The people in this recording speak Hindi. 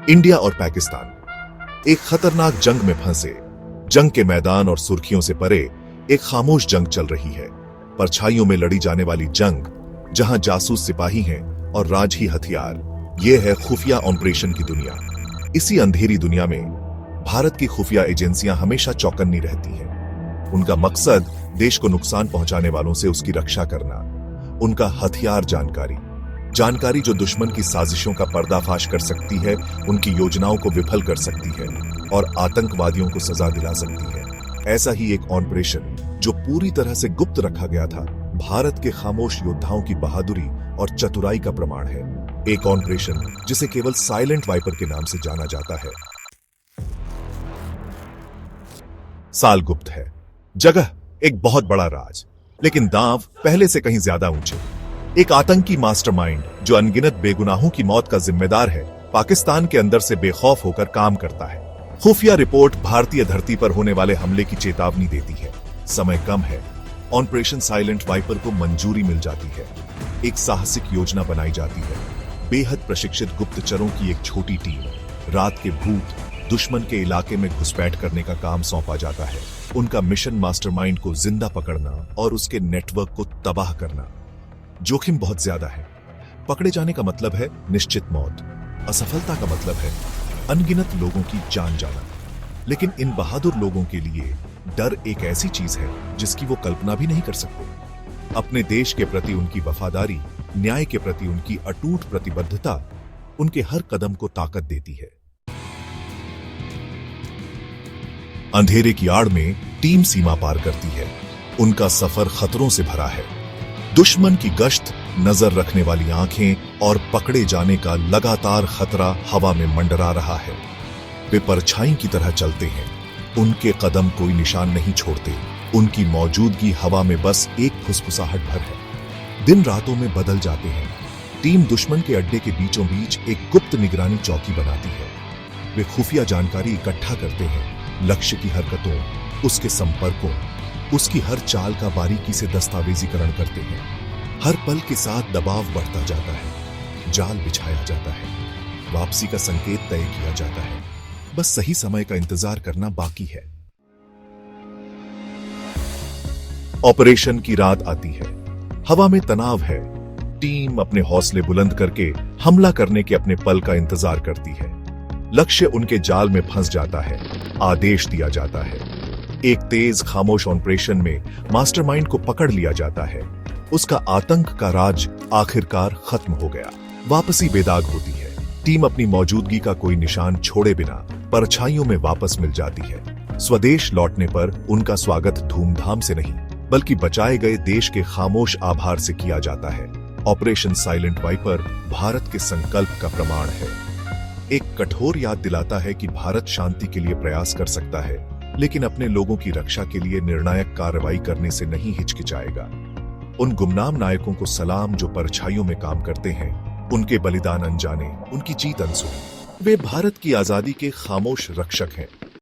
इंडिया और पाकिस्तान एक खतरनाक जंग में फंसे। जंग के मैदान और सुर्खियों से परे एक खामोश जंग चल रही है। परछाइयों में लड़ी जाने वाली जंग, जहां जासूस सिपाही हैं और राजही हथियार। यह है खुफिया ऑपरेशन की दुनिया। इसी अंधेरी दुनिया में भारत की खुफिया एजेंसियां हमेशा चौकन्नी रहती हैं। उनका मकसद देश को नुकसान पहुंचाने वालों से उसकी रक्षा करना। उनका हथियार जानकारी जो दुश्मन की साजिशों का पर्दाफाश कर सकती है, उनकी योजनाओं को विफल कर सकती है और आतंकवादियों को सजा दिला सकती है। ऐसा ही एक ऑपरेशन जो पूरी तरह से गुप्त रखा गया था, भारत के खामोश योद्धाओं की बहादुरी और चतुराई का प्रमाण है। एक ऑपरेशन जिसे केवल साइलेंट वाइपर के नाम से जाना जाता है। साल गुप्त है, जगह एक बहुत बड़ा राज, लेकिन दांव पहले से कहीं ज्यादा ऊंचे। एक आतंकी मास्टरमाइंड जो अनगिनत बेगुनाहों की मौत का जिम्मेदार है, पाकिस्तान के अंदर से बेखौफ होकर काम करता है। खुफिया रिपोर्ट भारतीय धरती पर होने वाले हमले की चेतावनी देती है। समय कम है। ऑपरेशन साइलेंट वाइपर को मंजूरी मिल जाती है। एक साहसिक योजना बनाई जाती है। बेहद प्रशिक्षित गुप्तचरों की एक छोटी टीम, रात के भूत, दुश्मन के इलाके में घुसपैठ करने का काम सौंपा जाता है। उनका मिशन मास्टरमाइंड को जिंदा पकड़ना और उसके नेटवर्क को तबाह करना। जोखिम बहुत ज्यादा है। पकड़े जाने का मतलब है निश्चित मौत। असफलता का मतलब है अनगिनत लोगों की जान जाना। लेकिन इन बहादुर लोगों के लिए डर एक ऐसी चीज है जिसकी वो कल्पना भी नहीं कर सकते। अपने देश के प्रति उनकी वफादारी, न्याय के प्रति उनकी अटूट प्रतिबद्धता उनके हर कदम को ताकत देती है। अंधेरे की आड़ में टीम सीमा पार करती है। उनका सफर खतरों से भरा है। दुश्मन की गश्त, नजर रखने वाली आंखें और पकड़े जाने का लगातार खतरा हवा में मंडरा रहा है। वे परछाई की तरह चलते हैं। उनके कदम कोई निशान नहीं छोड़ते। उनकी मौजूदगी हवा में बस एक फुसफुसाहट भर है। दिन रातों में बदल जाते हैं। टीम दुश्मन के अड्डे के बीचों बीच एक गुप्त निगरानी चौकी बनाती है। वे खुफिया जानकारी इकट्ठा करते हैं, लक्ष्य की हरकतों, उसके संपर्कों, उसकी हर चाल का बारीकी से दस्तावेजीकरण करते हैं। हर पल के साथ दबाव बढ़ता जाता है। जाल बिछाया जाता है। वापसी का संकेत तय किया जाता है। बस सही समय का इंतजार करना बाकी है। ऑपरेशन की रात आती है। हवा में तनाव है। टीम अपने हौसले बुलंद करके हमला करने के अपने पल का इंतजार करती है। लक्ष्य उनके जाल में फंस जाता है। आदेश दिया जाता है। एक तेज खामोश ऑपरेशन में मास्टरमाइंड को पकड़ लिया जाता है। उसका आतंक का राज आखिरकार खत्म हो गया। वापसी बेदाग होती है। टीम अपनी मौजूदगी का कोई निशान छोड़े बिना परछाइयों में वापस मिल जाती है। स्वदेश लौटने पर उनका स्वागत धूमधाम से नहीं, बल्कि बचाए गए देश के खामोश आभार से किया जाता है। ऑपरेशन साइलेंट वाइपर भारत के संकल्प का प्रमाण है। एक कठोर याद दिलाता है कि भारत शांति के लिए प्रयास कर सकता है, लेकिन अपने लोगों की रक्षा के लिए निर्णायक कार्रवाई करने से नहीं हिचकिचाएगा। उन गुमनाम नायकों को सलाम जो परछाइयों में काम करते हैं। उनके बलिदान अनजाने, उनकी जीत अनसुनी। वे भारत की आजादी के खामोश रक्षक हैं।